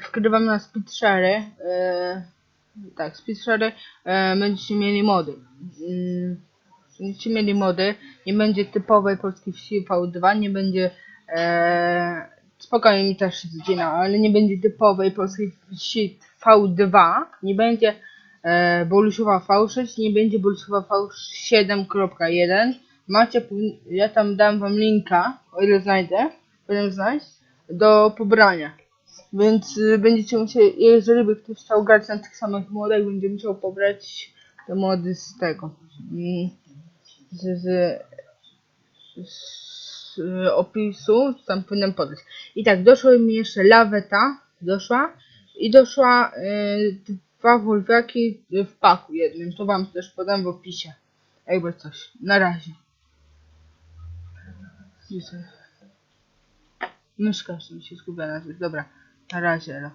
Wgrywam na Speedshare. Tak, Speedshare będziecie mieli mody. Będziecie mieli mody. Nie będzie typowej polskiej wsi V2, nie będzie spokojnie mi też się zadzina, ale nie będzie typowej polskiej wsi V2, nie będzie Bolusiowa V6, nie będzie Bolusiowa V7.1. Macie, ja tam dam wam linka, o ile znajdę, powinienem znaleźć, do pobrania. Więc będziecie musieli, jeżeli by ktoś chciał grać na tych samych modach, będzie musiał pobrać te mody z tego. Z opisu, tam powinienem podać. I tak, doszły mi jeszcze laweta, i doszła 2 wolwiaki w paku jednym, to wam też podam w opisie, jakby coś. Na razie. Myszka jeszcze mi się zgubiła, dobra, na razie.